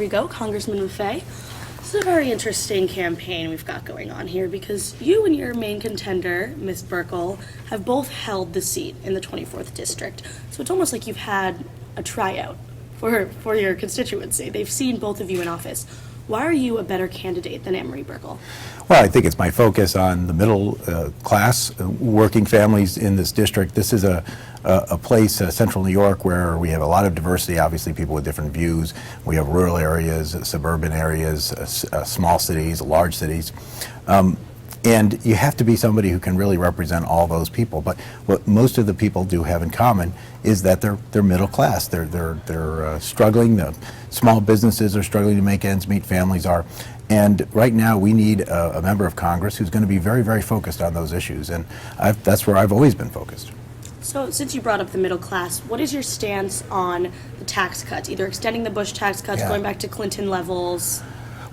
we go, Congressman Maffei. This is a very interesting campaign we've got going on here because you and your main contender, Ms. Buerkle, have both held the seat in the 24th District. So it's almost like you've had a tryout for your constituency. They've seen both of you in office. Why are you a better candidate than Anne-Marie Buerkle? Well, I think it's my focus on the middle class, working families in this district. This is a place, central New York, where we have a lot of diversity, obviously people with different views. We have rural areas, suburban areas, small cities, large cities. And you have to be somebody who can really represent all those people. But what most of the people do have in common is that they're middle class. They're struggling. The small businesses are struggling to make ends meet. Families are. And right now we need a member of Congress who's going to be very, very focused on those issues. And that's where I've always been focused. So since you brought up the middle class, what is your stance on the tax cuts, either extending the Bush tax cuts, going back to Clinton levels?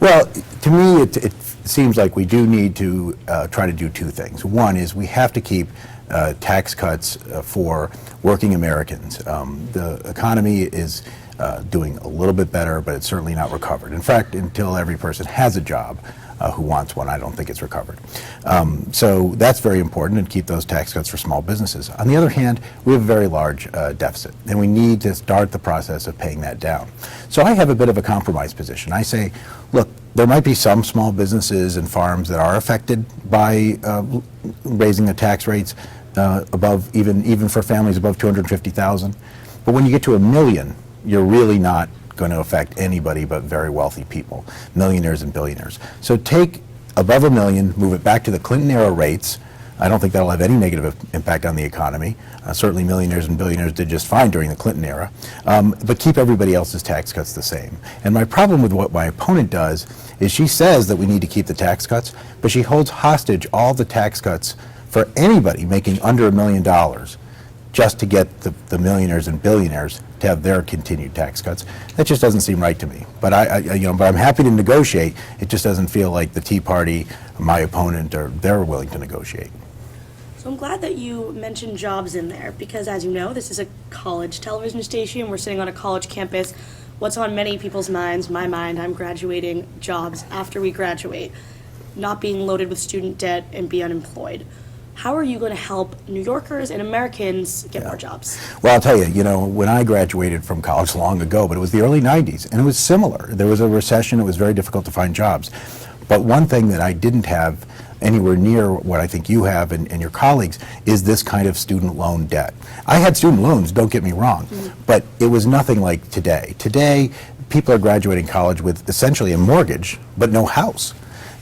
Well, to me, it seems like we do need to try to do two things. One is we have to keep tax cuts for working Americans. The economy is doing a little bit better, but it's certainly not recovered. In fact, until every person has a job who wants one, I don't think it's recovered. So that's very important, and keep those tax cuts for small businesses. On the other hand, we have a very large deficit, and we need to start the process of paying that down. So I have a bit of a compromise position. I say, look, there might be some small businesses and farms that are affected by raising the tax rates above, even for families above $250,000. But when you get to $1 million, you're really not going to affect anybody but very wealthy people, millionaires and billionaires. So take above $1 million, move it back to the Clinton era rates. I don't think that'll have any negative impact on the economy. Certainly millionaires and billionaires did just fine during the Clinton era, but keep everybody else's tax cuts the same. And my problem with what my opponent does is she says that we need to keep the tax cuts, but she holds hostage all the tax cuts for anybody making under $1 million just to get the millionaires and billionaires to have their continued tax cuts. That just doesn't seem right to me. But but I'm happy to negotiate. It just doesn't feel like the Tea Party, my opponent, they're willing to negotiate. So I'm glad that you mentioned jobs in there because, as you know, this is a college television station. We're sitting on a college campus. What's on many people's minds, my mind, I'm graduating, jobs after we graduate, not being loaded with student debt and be unemployed. How are you going to help New Yorkers and Americans get more jobs? Well, I'll tell you, when I graduated from college long ago, but it was the early 90s, and it was similar. There was a recession. It was very difficult to find jobs. But one thing that I didn't have anywhere near what I think you have and your colleagues is this kind of student loan debt. I had student loans, don't get me wrong, but it was nothing like today. Today, people are graduating college with essentially a mortgage, but no house.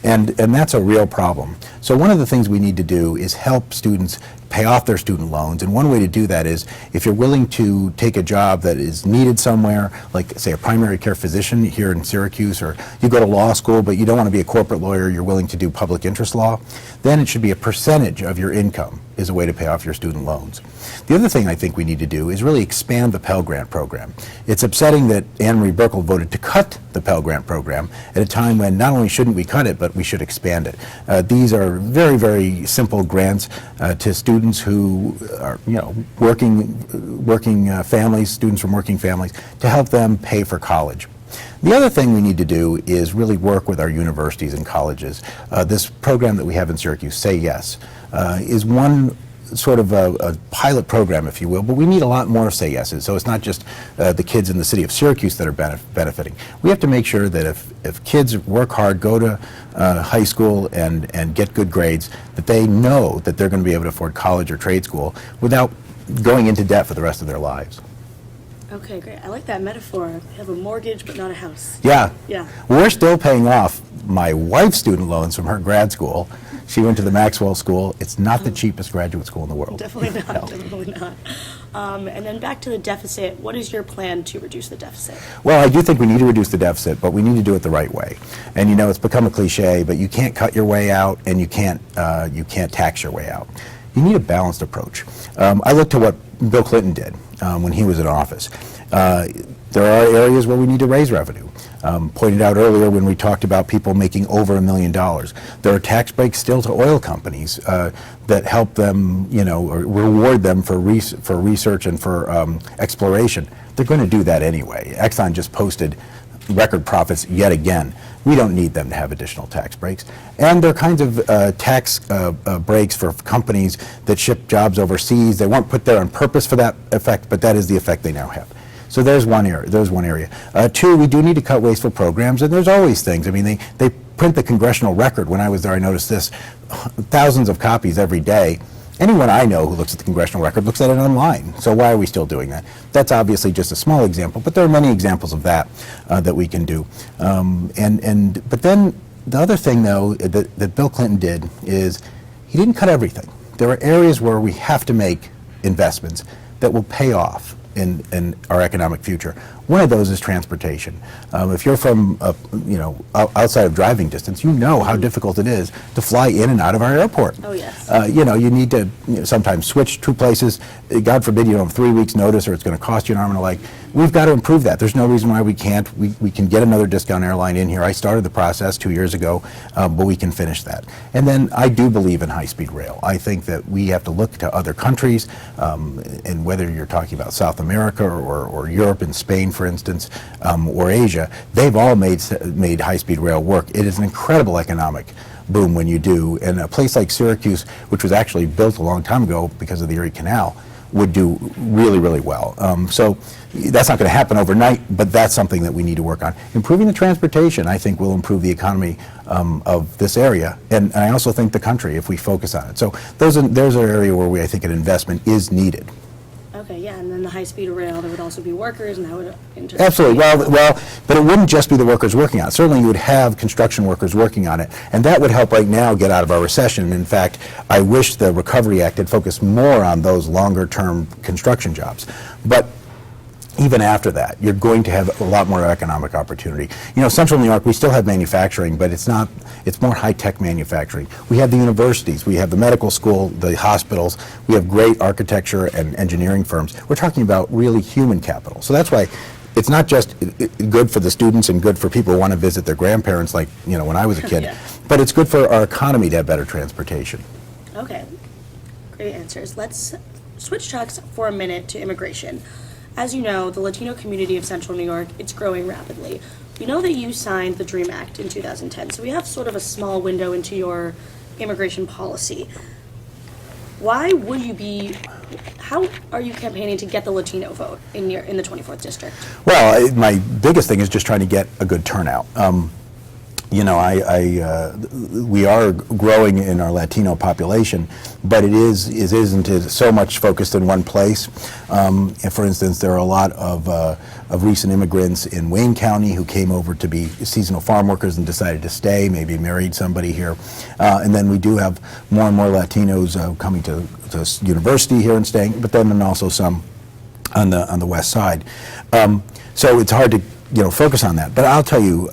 And that's a real problem. So one of the things we need to do is help students pay off their student loans. And one way to do that is if you're willing to take a job that is needed somewhere, like say a primary care physician here in Syracuse, or you go to law school but you don't want to be a corporate lawyer, you're willing to do public interest law, then it should be a percentage of your income is a way to pay off your student loans. The other thing I think we need to do is really expand the Pell Grant program. It's upsetting that Anne-Marie Buerkle voted to cut the Pell Grant program at a time when not only shouldn't we cut it, but we should expand it. These are very, very simple grants to students who are, working families, students from working families, to help them pay for college. The other thing we need to do is really work with our universities and colleges. This program that we have in Syracuse, Say Yes, is one sort of a pilot program, if you will, but we need a lot more Say Yeses. So it's not just the kids in the city of Syracuse that are benefiting. We have to make sure that if kids work hard, go to high school and get good grades, that they know that they're going to be able to afford college or trade school without going into debt for the rest of their lives. Okay, great. I like that metaphor. You have a mortgage but not a house. Yeah. Yeah. We're still paying off my wife's student loans from her grad school. She went to the Maxwell School. It's not the cheapest graduate school in the world. Definitely not. No. Definitely not. And then back to the deficit. What is your plan to reduce the deficit? Well, I do think we need to reduce the deficit, but we need to do it the right way. And it's become a cliche, but you can't cut your way out, and you can't tax your way out. You need a balanced approach. I look to what Bill Clinton did when he was in office. There are areas where we need to raise revenue. Pointed out earlier when we talked about people making over $1 million. There are tax breaks still to oil companies that help them, or reward them for research and for exploration. They're going to do that anyway. Exxon just posted record profits yet again. We don't need them to have additional tax breaks. And there are kinds of tax breaks for companies that ship jobs overseas. They weren't put there on purpose for that effect, but that is the effect they now have. So there's one area. Two, we do need to cut wasteful programs, and there's always things. I mean, they print the Congressional Record. When I was there, I noticed this, thousands of copies every day. Anyone I know who looks at the Congressional Record looks at it online. So why are we still doing that? That's obviously just a small example, but there are many examples of that that we can do. But then the other thing, though, that Bill Clinton did is he didn't cut everything. There are areas where we have to make investments that will pay off in our economic future. One of those is transportation. If you're from, outside of driving distance, you know how difficult it is to fly in and out of our airport. Oh, yes. You need to sometimes switch to places. God forbid you don't have 3 weeks notice or it's going to cost you an arm and a leg. We've got to improve that. There's no reason why we can't. We can get another discount airline in here. I started the process 2 years ago, but we can finish that. And then I do believe in high-speed rail. I think that we have to look to other countries, and whether you're talking about South America or Europe and Spain, for instance, or Asia, they've all made high-speed rail work. It is an incredible economic boom when you do. And a place like Syracuse, which was actually built a long time ago because of the Erie Canal, would do really, really well. So that's not going to happen overnight, but that's something that we need to work on. Improving the transportation, I think, will improve the economy of this area, and I also think the country if we focus on it. So there's an area where I think an investment is needed. Okay, yeah, and then the high-speed rail, there would also be workers, and that would Absolutely. Well, but it wouldn't just be the workers working on it. Certainly you would have construction workers working on it, and that would help right now get out of our recession. In fact, I wish the Recovery Act had focused more on those longer-term construction jobs. But even after that, you're going to have a lot more economic opportunity. Central New York, we still have manufacturing, but it's more high-tech manufacturing. We have the universities, we have the medical school, the hospitals, we have great architecture and engineering firms. We're talking about really human capital. So that's why it's not just good for the students and good for people who want to visit their grandparents like, when I was a kid, Yeah. but it's good for our economy to have better transportation. Okay, great answers. Let's switch tracks for a minute to immigration. As you know, the Latino community of Central New York, it's growing rapidly. We know that you signed the DREAM Act in 2010, so we have sort of a small window into your immigration policy. How are you campaigning to get the Latino vote in the 24th District? Well, my biggest thing is just trying to get a good turnout. We are growing in our Latino population, but it isn't so much focused in one place. For instance, there are a lot of recent immigrants in Wayne County who came over to be seasonal farm workers and decided to stay, maybe married somebody here. And then we do have more and more Latinos coming to university here and staying, but then also some on the west side. So it's hard to focus on that. But I'll tell you,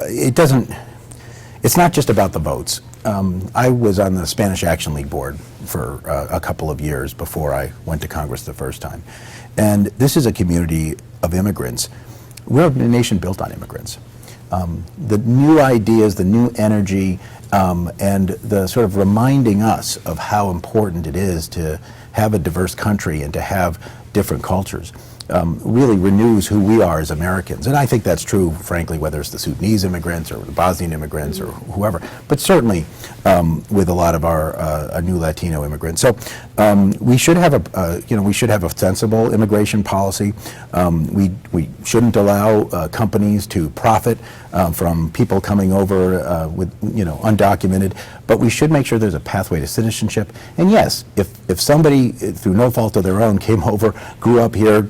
it's not just about the votes. I was on the Spanish Action League board for a couple of years before I went to Congress the first time. And this is a community of immigrants. We're a nation built on immigrants. The new ideas, the new energy, and the sort of reminding us of how important it is to have a diverse country and to have different cultures. Really renews who we are as Americans. And I think that's true, frankly, whether it's the Sudanese immigrants or the Bosnian immigrants or whoever, but certainly with a lot of our new Latino immigrants. So we should have a sensible immigration policy. We shouldn't allow companies to profit from people coming over with undocumented, but we should make sure there's a pathway to citizenship. And yes, if somebody through no fault of their own came over, grew up here,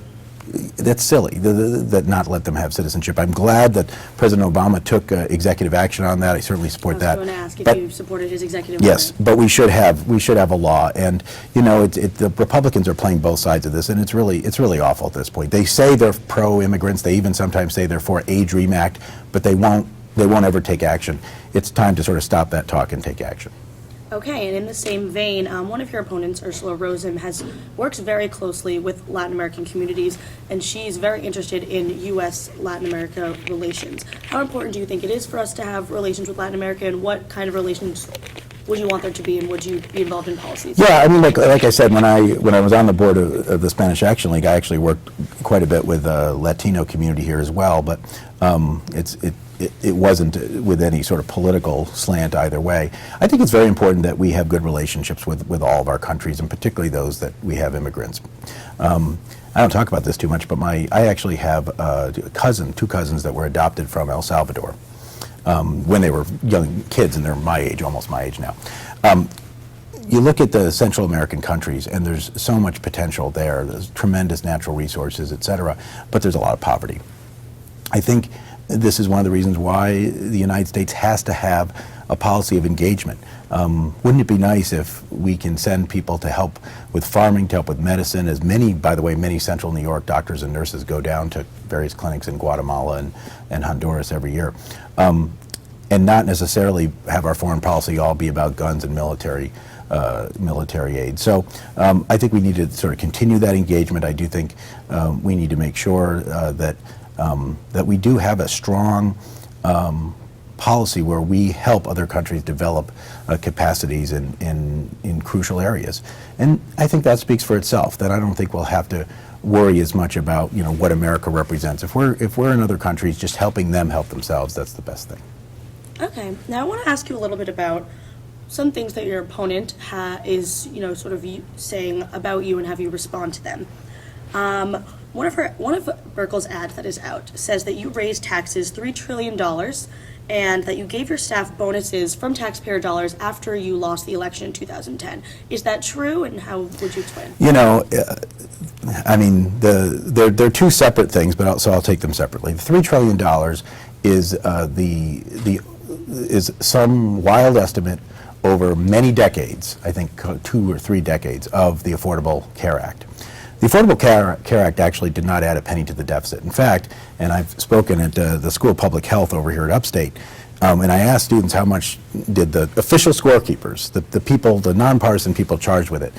that's silly that not let them have citizenship. I'm glad that President Obama took executive action on that. I certainly support that. I was going to ask if you supported his executive order. Yes, but we should have a law, and the Republicans are playing both sides of this, and it's really awful at this point. They say they're pro-immigrants. They even sometimes say they're for a DREAM Act, but they won't ever take action. It's time to sort of stop that talk and take action. Okay, and in the same vein, one of your opponents, Ursula Rosen, works very closely with Latin American communities, and she's very interested in U.S.-Latin America relations. How important do you think it is for us to have relations with Latin America, and what kind of relations would you want there to be, and would you be involved in policies? Yeah, I mean, like I said, when I was on the board of the Spanish Action League, I actually worked quite a bit with the Latino community here as well, but it wasn't with any sort of political slant either way. I think it's very important that we have good relationships with all of our countries, and particularly those that we have immigrants. I don't talk about this too much, but I actually have two cousins that were adopted from El Salvador when they were young kids, and they're my age, almost my age now. You look at the Central American countries, and there's so much potential there. There's tremendous natural resources, et cetera, but there's a lot of poverty. I think this is one of the reasons why the United States has to have a policy of engagement. Wouldn't it be nice if we can send people to help with farming, to help with medicine, as many, by the way, many Central New York doctors and nurses go down to various clinics in Guatemala and Honduras every year, and not necessarily have our foreign policy all be about guns and military aid. So I think we need to sort of continue that engagement. I do think we need to make sure that we do have a strong policy where we help other countries develop capacities in crucial areas. And I think that speaks for itself, that I don't think we'll have to worry as much about what America represents. If we're in other countries, just helping them help themselves, that's the best thing. Okay. Now I want to ask you a little bit about some things that your opponent is sort of saying about you and have you respond to them. One of Buerkel's ads that is out says that you raised taxes $3 trillion and that you gave your staff bonuses from taxpayer dollars after you lost the election in 2010. Is that true, and how would you explain? I mean, they're two separate things, but so I'll take them separately. The $3 trillion is some wild estimate over many decades, I think 2 or 3 decades, of the Affordable Care Act. The Affordable Care Act actually did not add a penny to the deficit. In fact, and I've spoken at the School of Public Health over here at Upstate, and I asked students how much did the official scorekeepers, the people, the nonpartisan people charged with it,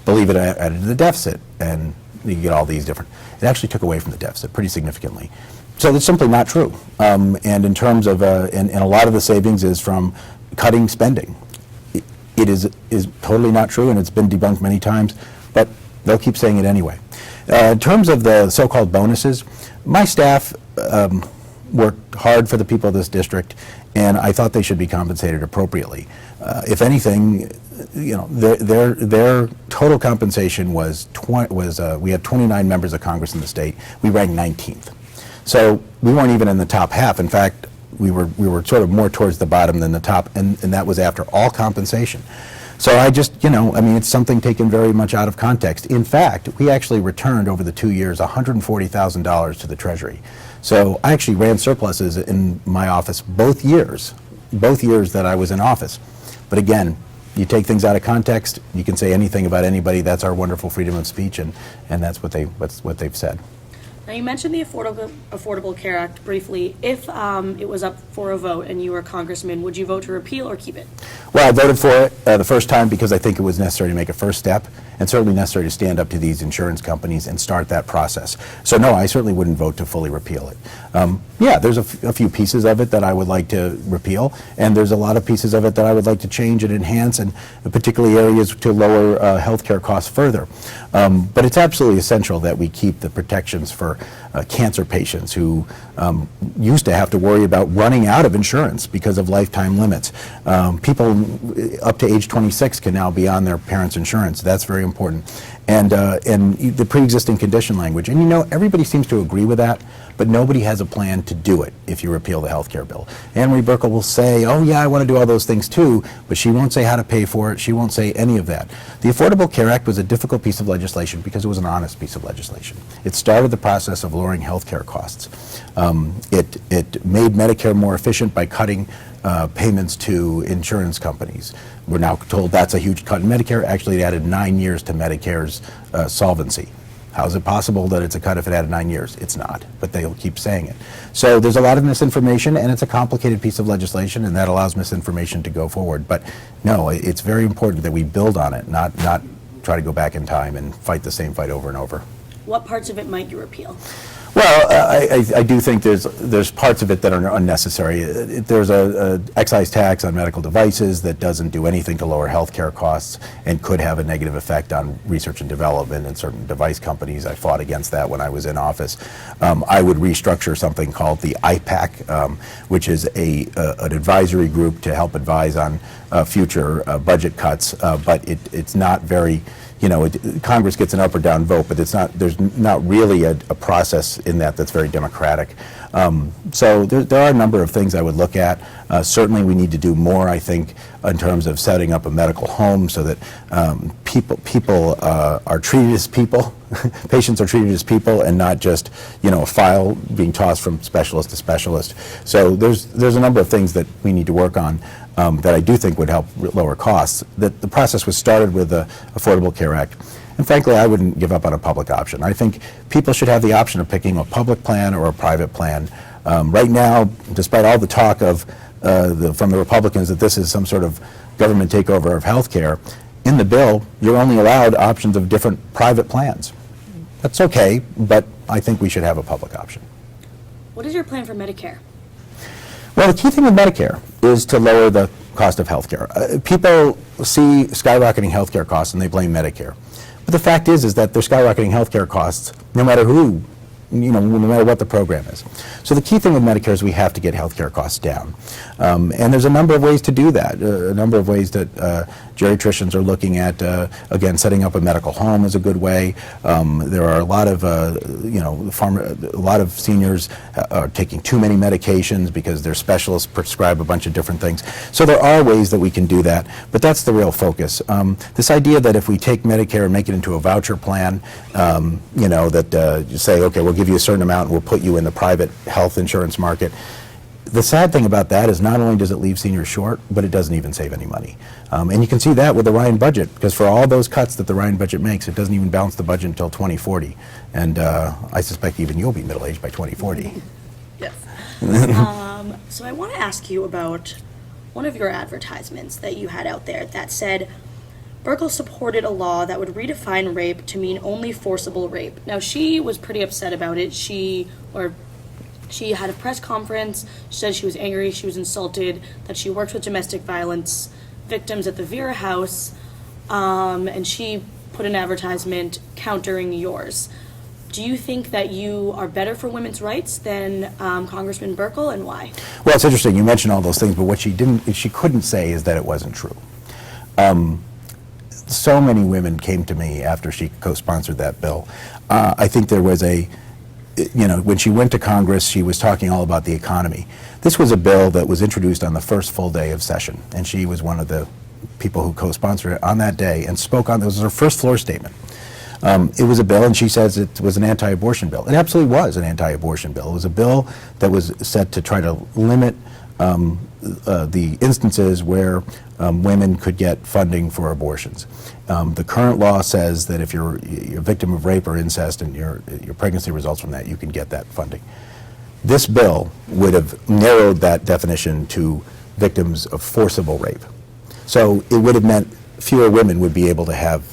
believe it added to the deficit, and you get all these different. It actually took away from the deficit pretty significantly. So that's simply not true. And in terms of, and a lot of the savings is from cutting spending. It is totally not true, and it's been debunked many times, but they'll keep saying it anyway. In terms of the so-called bonuses, my staff worked hard for the people of this district, and I thought they should be compensated appropriately. If anything, their total compensation was we had 29 members of Congress in the state. We ranked 19th, so we weren't even in the top half. In fact, we were sort of more towards the bottom than the top, and that was after all compensation. So I just, it's something taken very much out of context. In fact, we actually returned over the 2 years $140,000 to the Treasury. So I actually ran surpluses in my office both years that I was in office. But again, you take things out of context, you can say anything about anybody. That's our wonderful freedom of speech, and that's what they've said. Now, you mentioned the Affordable Care Act briefly. If it was up for a vote and you were a congressman, would you vote to repeal or keep it? Well, I voted for it the first time because I think it was necessary to make a first step, and certainly necessary to stand up to these insurance companies and start that process. So no, I certainly wouldn't vote to fully repeal it. Yeah, there's a few pieces of it that I would like to repeal, and there's a lot of pieces of it that I would like to change and enhance, and particularly areas to lower healthcare costs further. But it's absolutely essential that we keep the protections for cancer patients who used to have to worry about running out of insurance because of lifetime limits. People up to age 26 can now be on their parents' insurance. That's very important. And the pre-existing condition language. And everybody seems to agree with that, but nobody has a plan to do it if you repeal the health care bill. Anne Marie Buerkel will say, oh yeah, I want to do all those things too, but she won't say how to pay for it. She won't say any of that. The Affordable Care Act was a difficult piece of legislation because it was an honest piece of legislation. It started the process of lowering health care costs. It made Medicare more efficient by cutting payments to insurance companies. We're now told that's a huge cut in Medicare. Actually, it added 9 years to Medicare's solvency. How is it possible that it's a cut if it added 9 years? It's not, but they'll keep saying it. So there's a lot of misinformation, and it's a complicated piece of legislation, and that allows misinformation to go forward. But no, it's very important that we build on it, not try to go back in time and fight the same fight over and over. What parts of it might you repeal? Well, I do think there's parts of it that are unnecessary. There's a excise tax on medical devices that doesn't do anything to lower healthcare costs and could have a negative effect on research and development in certain device companies. I fought against that when I was in office. I would restructure something called the IPAC, which is an advisory group to help advise on future budget cuts, but it's not very. Congress gets an up or down vote, but there's not really a process in that's very democratic. So there are a number of things I would look at. Certainly we need to do more, I think, in terms of setting up a medical home so that people are treated as people, patients are treated as people and not just, a file being tossed from specialist to specialist. So there's a number of things that we need to work on that I do think would help lower costs. That the process was started with the Affordable Care Act. And frankly, I wouldn't give up on a public option. I think people should have the option of picking a public plan or a private plan. Right now, despite all the talk from the Republicans that this is some sort of government takeover of health care, in the bill, you're only allowed options of different private plans. That's okay, but I think we should have a public option. What is your plan for Medicare? Well, the key thing with Medicare is to lower the cost of health care. People see skyrocketing health care costs and they blame Medicare. But the fact is that they're skyrocketing health care costs no matter who, no matter what the program is. So the key thing with Medicare is we have to get health care costs down. And there's a number of ways to do that, a number of ways that geriatricians are looking at. Again, setting up a medical home is a good way. There are a lot of, a lot of seniors are taking too many medications because their specialists prescribe a bunch of different things. So there are ways that we can do that, but that's the real focus. This idea that if we take Medicare and make it into a voucher plan, that you say, okay, we'll give you a certain amount and we'll put you in the private health insurance market. The sad thing about that is not only does it leave seniors short, but it doesn't even save any money. And you can see that with the Ryan budget, because for all those cuts that the Ryan budget makes, it doesn't even balance the budget until 2040. And I suspect even you'll be middle-aged by 2040. Yes. So I want to ask you about one of your advertisements that you had out there that said, Burkle supported a law that would redefine rape to mean only forcible rape. Now, she was pretty upset about it. She had a press conference. She said she was angry, she was insulted, that she worked with domestic violence victims at the Vera House, and she put an advertisement countering yours. Do you think that you are better for women's rights than Congressman Burkle, and why? Well, it's interesting. You mentioned all those things, but what she couldn't say is that it wasn't true. So many women came to me after she co-sponsored that bill. I think there was when she went to Congress, she was talking all about the economy. This was a bill that was introduced on the first full day of session, and she was one of the people who co-sponsored it on that day and spoke on it. It was her first floor statement. It was a bill, and she says it was an anti-abortion bill. It absolutely was an anti-abortion bill. It was a bill that was set to try to limit the instances where women could get funding for abortions. The current law says that if you're a victim of rape or incest and your pregnancy results from that, you can get that funding. This bill would have narrowed that definition to victims of forcible rape. So it would have meant fewer women would be able to have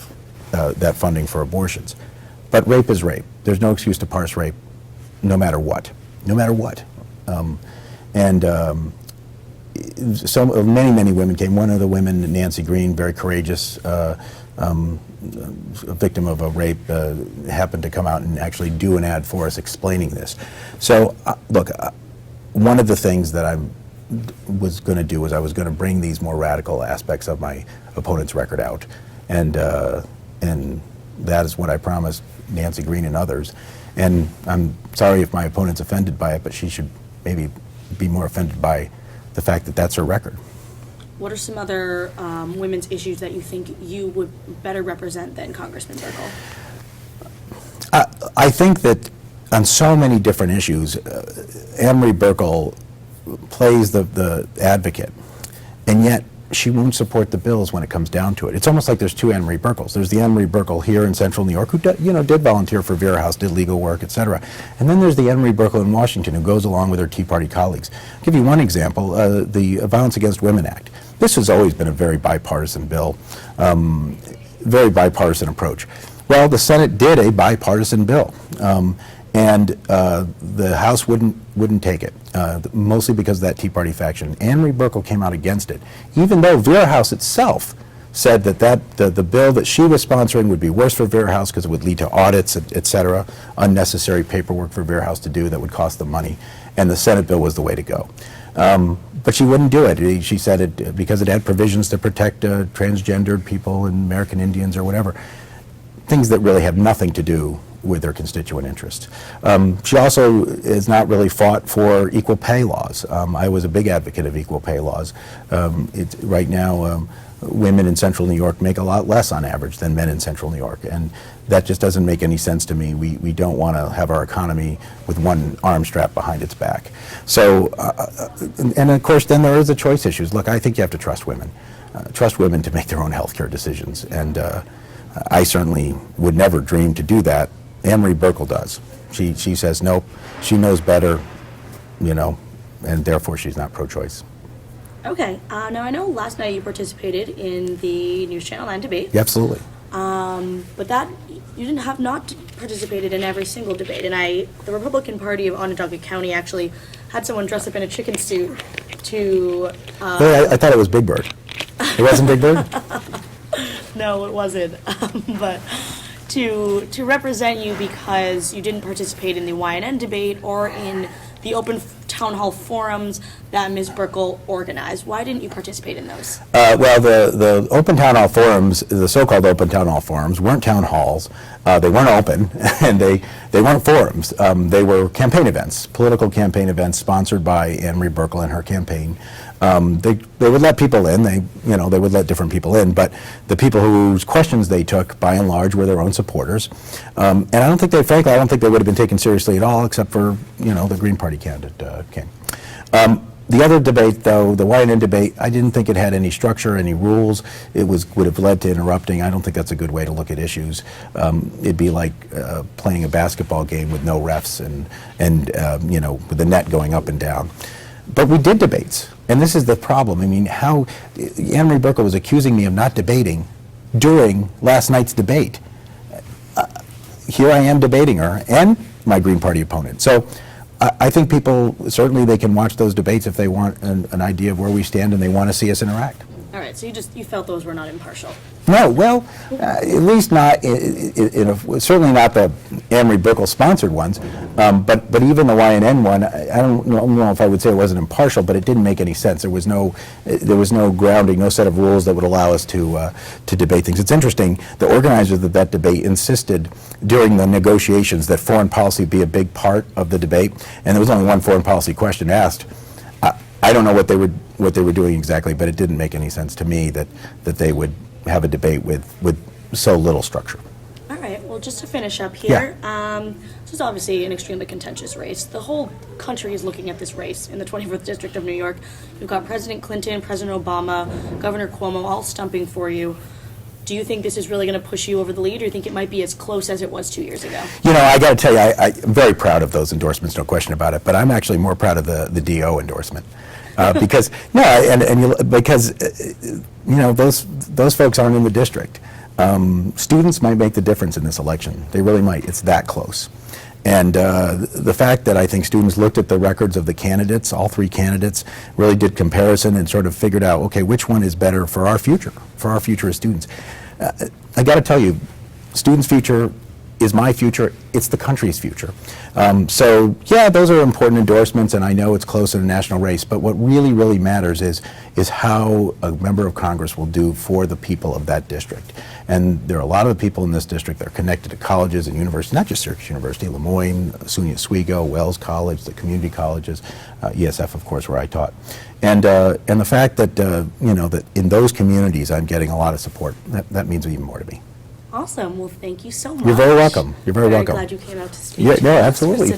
that funding for abortions. But rape is rape. There's no excuse to parse rape, no matter what. No matter what. So many women came. One of the women, Nancy Green, very courageous, a victim of a rape, happened to come out and actually do an ad for us explaining this. So, look, one of the things that I was going to do was I was going to bring these more radical aspects of my opponent's record out, and that is what I promised Nancy Green and others. And I'm sorry if my opponent's offended by it, but she should maybe be more offended by the fact that that's her record. What are some other women's issues that you think you would better represent than Congressman Burkle? I think that on so many different issues, Anne-Marie Burkle plays the advocate, and yet she won't support the bills when it comes down to it. It's almost like there's two Anne-Marie Burkles. There's the Anne-Marie Burkle here in central New York who did volunteer for Vera House, did legal work, etc. And then there's the Anne-Marie Burkle in Washington who goes along with her Tea Party colleagues. I'll give you one example, the Violence Against Women Act. This has always been a very bipartisan bill, very bipartisan approach. Well, the Senate did a bipartisan bill, And the House wouldn't take it, mostly because of that Tea Party faction. Anne Marie Buerkle came out against it, even though Vera House itself said that the bill that she was sponsoring would be worse for Vera House because it would lead to audits, et cetera, unnecessary paperwork for Vera House to do that would cost them money, and the Senate bill was the way to go. But she wouldn't do it. She said it because it had provisions to protect transgendered people and American Indians or whatever, things that really have nothing to do with their constituent interest. She also has not really fought for equal pay laws. I was a big advocate of equal pay laws. Right now, women in Central New York make a lot less on average than men in Central New York, and that just doesn't make any sense to me. We don't want to have our economy with one arm strapped behind its back. So, and of course, then there is the choice issues. Look, I think you have to trust women. Trust women to make their own health care decisions, and I certainly would never dream to do that. Anne Marie Buerkle does. She says nope, she knows better, you know, and therefore she's not pro-choice. Okay, now I know last night you participated in the News Channel 9 debate. Yeah, absolutely. But that, you didn't have not participated in every single debate, and the Republican Party of Onondaga County actually had someone dress up in a chicken suit to... I thought it was Big Bird. It wasn't Big Bird? No, it wasn't, but to represent you because you didn't participate in the YNN debate or in the open town hall forums that Ms. Buerkle organized. Why didn't you participate in those? Well, the open town hall forums, the so-called open town hall forums, weren't town halls. They weren't open, and they weren't forums. They were campaign events, political campaign events sponsored by Anne Marie Buerkle and her campaign. They would let people in. They would let different people in, but the people whose questions they took, by and large, were their own supporters. And I don't think frankly, I don't think they would have been taken seriously at all, except for, the Green Party candidate came. The other debate, though, the YNN debate, I didn't think it had any structure, any rules. It would have led to interrupting. I don't think that's a good way to look at issues. It'd be like playing a basketball game with no refs and with the net going up and down. But we did debates, and this is the problem. I mean, how Anne Marie Buerkle was accusing me of not debating during last night's debate. Here I am debating her and my Green Party opponent. So I think people, certainly they can watch those debates if they want an idea of where we stand and they want to see us interact. All right, so you felt those were not impartial. No, well, at least not, certainly not the Anne Marie Buerkle sponsored ones, but even the YNN one, I don't know if I would say it wasn't impartial, but it didn't make any sense. There was no grounding, no set of rules that would allow us to debate things. It's interesting, the organizers of that debate insisted during the negotiations that foreign policy be a big part of the debate, and there was only one foreign policy question asked. I don't know what they were doing exactly, but it didn't make any sense to me that they would have a debate with so little structure. All right, well, just to finish up here, this is obviously an extremely contentious race. The whole country is looking at this race in the 24th District of New York. You've got President Clinton, President Obama, Governor Cuomo all stumping for you. Do you think this is really going to push you over the lead, or do you think it might be as close as it was 2 years ago? I got to tell you, I'm very proud of those endorsements, no question about it, but I'm actually more proud of the DO endorsement. Because those folks aren't in the district. Students might make the difference in this election. They really might. It's that close. And the fact that I think students looked at the records of the candidates, all three candidates, really did comparison and sort of figured out, okay, which one is better for our future as students. I got to tell you, students' future is my future, it's the country's future. So yeah, those are important endorsements, and I know it's close in a national race, but what really, really matters is how a member of Congress will do for the people of that district. And there are a lot of the people in this district that are connected to colleges and universities, not just Syracuse University, Lemoyne, SUNY Oswego, Wells College, the community colleges, ESF, of course, where I taught. And the fact that, that in those communities I'm getting a lot of support, that means even more to me. Awesome. Well, thank you so much. You're very welcome. You're very welcome. Glad you came out to speak. Yeah, no, absolutely.